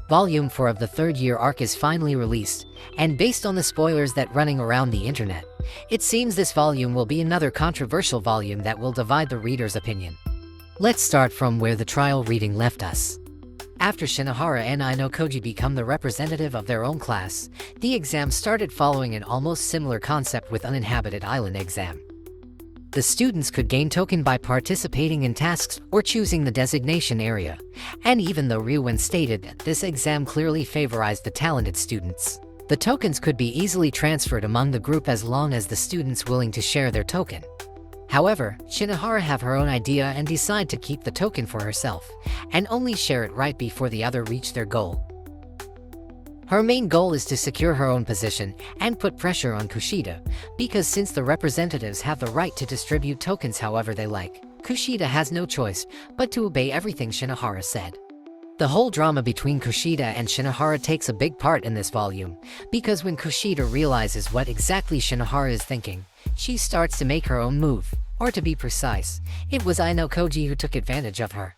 Volume 4 of the third year arc is finally released, and based on the spoilers that running around the internet, it seems this volume will be another controversial volume that will divide the reader's opinion. Let's start from where the trial reading left us. After Shinohara and Ayanokoji become the representative of their own class, the exam started following an almost similar concept with Uninhabited Island exam. The students could gain token by participating in tasks or choosing the designation area, and even though Ryuen stated that this exam clearly favorized the talented students, the tokens could be easily transferred among the group as long as the students willing to share their token. However, Shinohara have her own idea and decide to keep the token for herself, and only share it right before the other reach their goal. Her main goal is to secure her own position and put pressure on Kushida, because since the representatives have the right to distribute tokens however they like, Kushida has no choice but to obey everything Shinohara said. The whole drama between Kushida and Shinohara takes a big part in this volume, because when Kushida realizes what exactly Shinohara is thinking, she starts to make her own move, or to be precise, it was Ayanokoji who took advantage of her.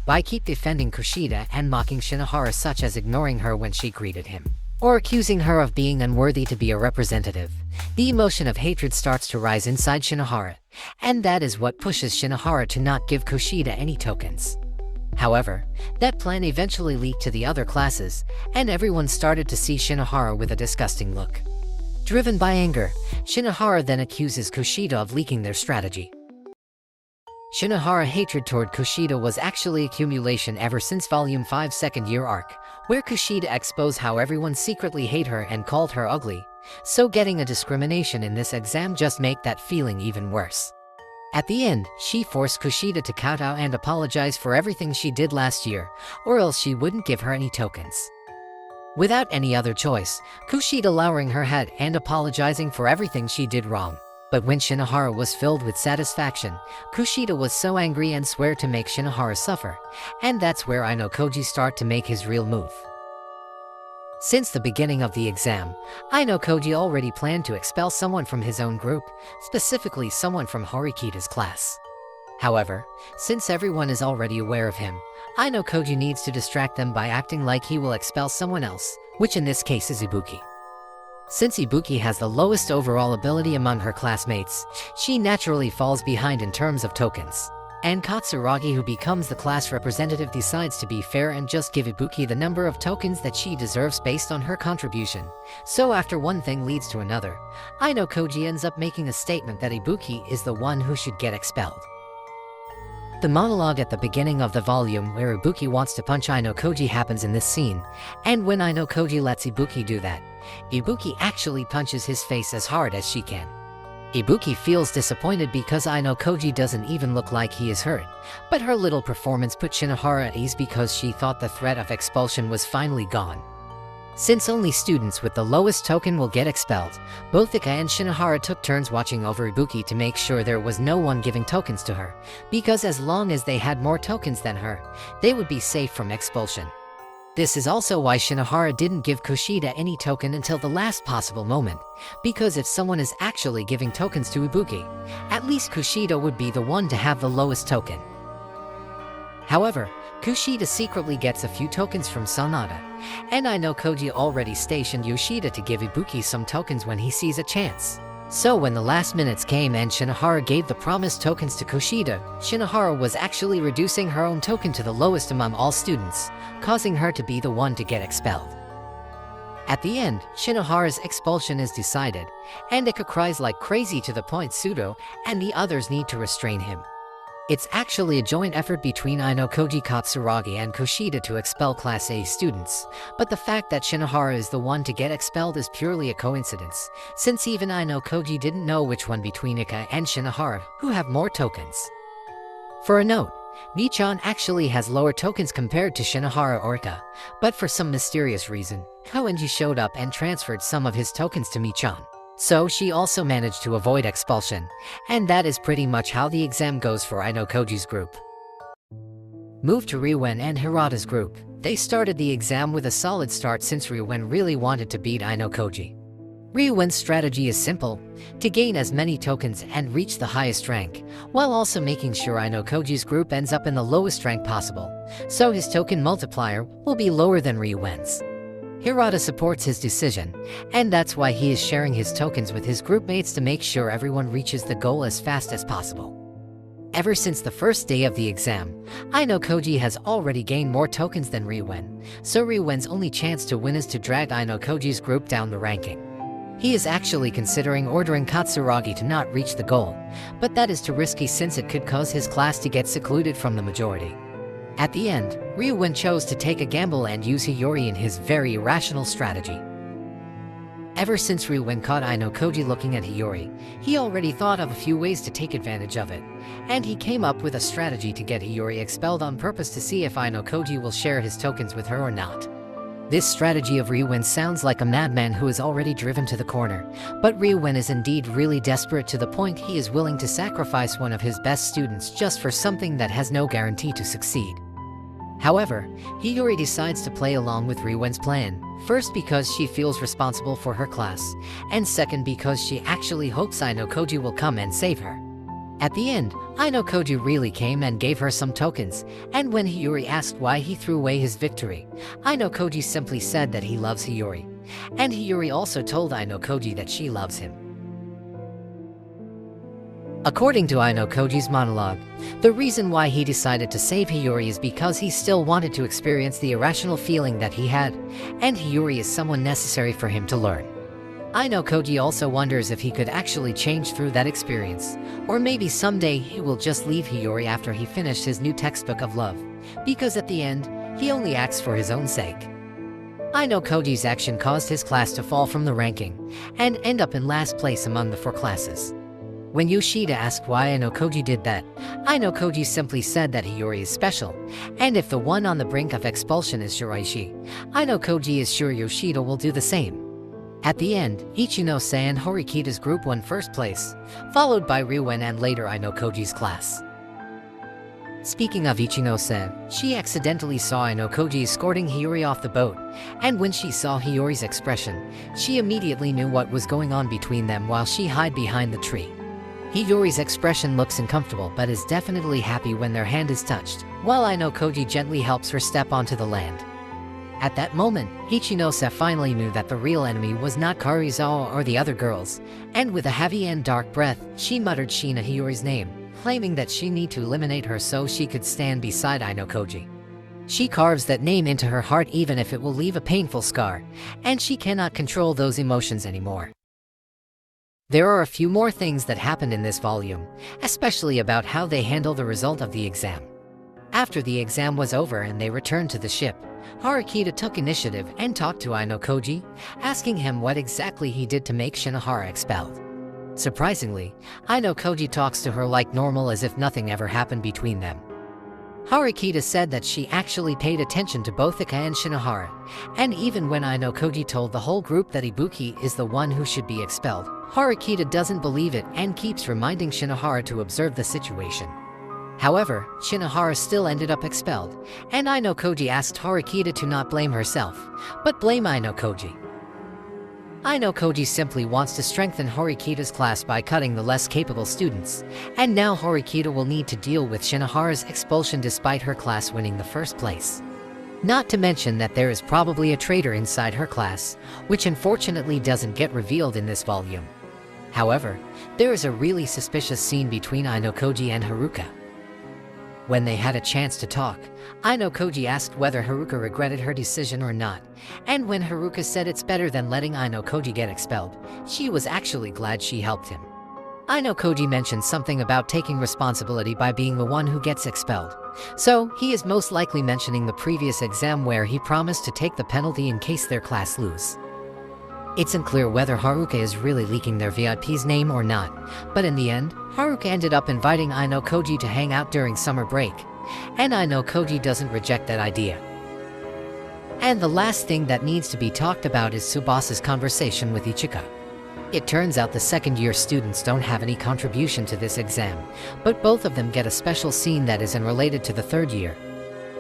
By keep defending Kushida and mocking Shinohara, such as ignoring her when she greeted him, or accusing her of being unworthy to be a representative, the emotion of hatred starts to rise inside Shinohara, and that is what pushes Shinohara to not give Kushida any tokens. However, that plan eventually leaked to the other classes, and everyone started to see Shinohara with a disgusting look. Driven by anger, Shinohara then accuses Kushida of leaking their strategy. Shinohara's hatred toward Kushida was actually accumulation ever since Volume 5's second year arc, where Kushida exposed how everyone secretly hate her and called her ugly, so getting a discrimination in this exam just make that feeling even worse. At the end, she forced Kushida to kowtow and apologize for everything she did last year, or else she wouldn't give her any tokens. Without any other choice, Kushida lowering her head and apologizing for everything she did wrong. But when Shinohara was filled with satisfaction, Kushida was so angry and swear to make Shinohara suffer, and that's where Ayanokoji start to make his real move. Since the beginning of the exam, Ayanokoji already planned to expel someone from his own group, specifically someone from Horikita's class. However, since everyone is already aware of him, Ayanokoji needs to distract them by acting like he will expel someone else, which in this case is Ibuki. Since Ibuki has the lowest overall ability among her classmates, she naturally falls behind in terms of tokens. And Katsuragi, who becomes the class representative, decides to be fair and just give Ibuki the number of tokens that she deserves based on her contribution. So after one thing leads to another, Ayanokoji ends up making a statement that Ibuki is the one who should get expelled. The monologue at the beginning of the volume where Ibuki wants to punch Ayanokoji happens in this scene, and when Ayanokoji lets Ibuki do that, Ibuki actually punches his face as hard as she can. Ibuki feels disappointed because Ayanokoji doesn't even look like he is hurt, but her little performance put Shinohara at ease because she thought the threat of expulsion was finally gone. Since only students with the lowest token will get expelled, both Ika and Shinohara took turns watching over Ibuki to make sure there was no one giving tokens to her, because as long as they had more tokens than her, they would be safe from expulsion. This is also why Shinohara didn't give Kushida any token until the last possible moment, because if someone is actually giving tokens to Ibuki, at least Kushida would be the one to have the lowest token. However, Kushida secretly gets a few tokens from Sanada, and Ayanokoji already stationed Yoshida to give Ibuki some tokens when he sees a chance. So when the last minutes came and Shinohara gave the promised tokens to Kushida, Shinohara was actually reducing her own token to the lowest among all students, causing her to be the one to get expelled. At the end, Shinohara's expulsion is decided, and Ika cries like crazy to the point Sudo and the others need to restrain him. It's actually a joint effort between Ayanokoji, Katsuragi, and Kushida to expel Class A students, but the fact that Shinohara is the one to get expelled is purely a coincidence, since even Ayanokoji didn't know which one between Ika and Shinohara who have more tokens. For a note, Michan actually has lower tokens compared to Shinohara or Ika, but for some mysterious reason, Koenji showed up and transferred some of his tokens to Michan. So she also managed to avoid expulsion, and that is pretty much how the exam goes for Ayanokoji's group. Move to Ryuen and Hirata's group. They started the exam with a solid start since Ryuen really wanted to beat Ayanokoji. Ryuwen's strategy is simple: to gain as many tokens and reach the highest rank, while also making sure Ayanokoji's group ends up in the lowest rank possible, so his token multiplier will be lower than Ryuwen's. Hirata supports his decision, and that's why he is sharing his tokens with his groupmates to make sure everyone reaches the goal as fast as possible. Ever since the first day of the exam, Ayanokoji has already gained more tokens than Ryuwen, so Ryuwen's only chance to win is to drag Ayanokoji's group down the ranking. He is actually considering ordering Katsuragi to not reach the goal, but that is too risky since it could cause his class to get secluded from the majority. At the end, Ryuwen chose to take a gamble and use Hiyori in his very irrational strategy. Ever since Ryuwen caught Ayanokoji looking at Hiyori, he already thought of a few ways to take advantage of it, and he came up with a strategy to get Hiyori expelled on purpose to see if Ayanokoji will share his tokens with her or not. This strategy of Ryuwen sounds like a madman who is already driven to the corner, but Ryuwen is indeed really desperate to the point he is willing to sacrifice one of his best students just for something that has no guarantee to succeed. However, Hiyori decides to play along with Ryuwen's plan, first because she feels responsible for her class, and second because she actually hopes Ayanokoji will come and save her. At the end, Ayanokoji really came and gave her some tokens, and when Hiyori asked why he threw away his victory, Ayanokoji simply said that he loves Hiyori, and Hiyori also told Ayanokoji that she loves him. According to Ayanokoji's monologue, the reason why he decided to save Hiyori is because he still wanted to experience the irrational feeling that he had, and Hiyori is someone necessary for him to learn. Ayanokoji also wonders if he could actually change through that experience, or maybe someday he will just leave Hiyori after he finished his new textbook of love, because at the end, he only acts for his own sake. Ayanokoji's action caused his class to fall from the ranking, and end up in last place among the 4 classes. When Yoshida asked why Ayanokoji did that, Ayanokoji simply said that Hiyori is special, and if the one on the brink of expulsion is Shiraishi, Ayanokoji is sure Yoshida will do the same. At the end, Ichinose and Horikita's group won first place, followed by Ryuwen and later Ayanokoji's class. Speaking of Ichinose, she accidentally saw Ayanokoji escorting Hiyori off the boat, and when she saw Hiyori's expression, she immediately knew what was going on between them while she hid behind the tree. Hiyori's expression looks uncomfortable but is definitely happy when their hand is touched, while Ayanokoji gently helps her step onto the land. At that moment, Ichinose finally knew that the real enemy was not Karizawa or the other girls, and with a heavy and dark breath, she muttered Shina Hiyori's name, claiming that she need to eliminate her so she could stand beside Ayanokoji. She carves that name into her heart even if it will leave a painful scar, and she cannot control those emotions anymore. There are a few more things that happened in this volume, especially about how they handle the result of the exam. After the exam was over and they returned to the ship, Harukita took initiative and talked to Ayanokoji, asking him what exactly he did to make Shinohara expelled. Surprisingly, Ayanokoji talks to her like normal as if nothing ever happened between them. Harukita said that she actually paid attention to both Ika and Shinohara, and even when Ayanokoji told the whole group that Ibuki is the one who should be expelled, Harukita doesn't believe it and keeps reminding Shinohara to observe the situation. However, Shinohara still ended up expelled, and Ayanokoji asked Harukita to not blame herself, but blame Ayanokoji. Ayanokoji simply wants to strengthen Harukita's class by cutting the less capable students, and now Harukita will need to deal with Shinohara's expulsion despite her class winning the first place. Not to mention that there is probably a traitor inside her class, which unfortunately doesn't get revealed in this volume. However, there is a really suspicious scene between Ayanokoji and Haruka. When they had a chance to talk, Ayanokoji asked whether Haruka regretted her decision or not, and when Haruka said it's better than letting Ayanokoji get expelled, she was actually glad she helped him. Ayanokoji mentioned something about taking responsibility by being the one who gets expelled, so he is most likely mentioning the previous exam where he promised to take the penalty in case their class lose. It's unclear whether Haruka is really leaking their VIP's name or not, but in the end, Haruka ended up inviting Ayanokoji to hang out during summer break, and Ayanokoji doesn't reject that idea. And the last thing that needs to be talked about is Tsubasa's conversation with Ichika. It turns out the second-year students don't have any contribution to this exam, but both of them get a special scene that is unrelated to the third year.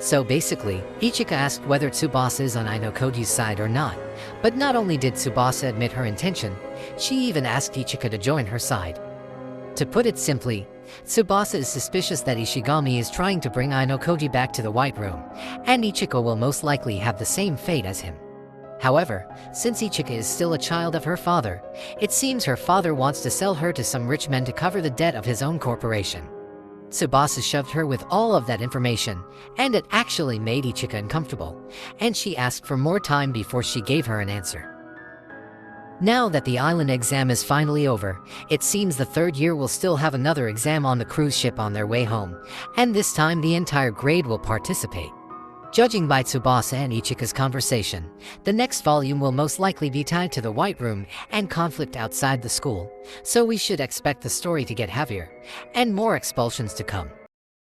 So basically, Ichika asked whether Tsubasa is on Ayanokoji's side or not, but not only did Tsubasa admit her intention, she even asked Ichika to join her side. To put it simply, Tsubasa is suspicious that Ishigami is trying to bring Ayanokoji back to the White Room, and Ichika will most likely have the same fate as him. However, since Ichika is still a child of her father, it seems her father wants to sell her to some rich men to cover the debt of his own corporation. Tsubasa shoved her with all of that information, and it actually made Ichika uncomfortable, and she asked for more time before she gave her an answer. Now that the island exam is finally over, it seems the third year will still have another exam on the cruise ship on their way home, and this time the entire grade will participate. Judging by Tsubasa and Ichika's conversation, the next volume will most likely be tied to the White Room and conflict outside the school, so we should expect the story to get heavier, and more expulsions to come.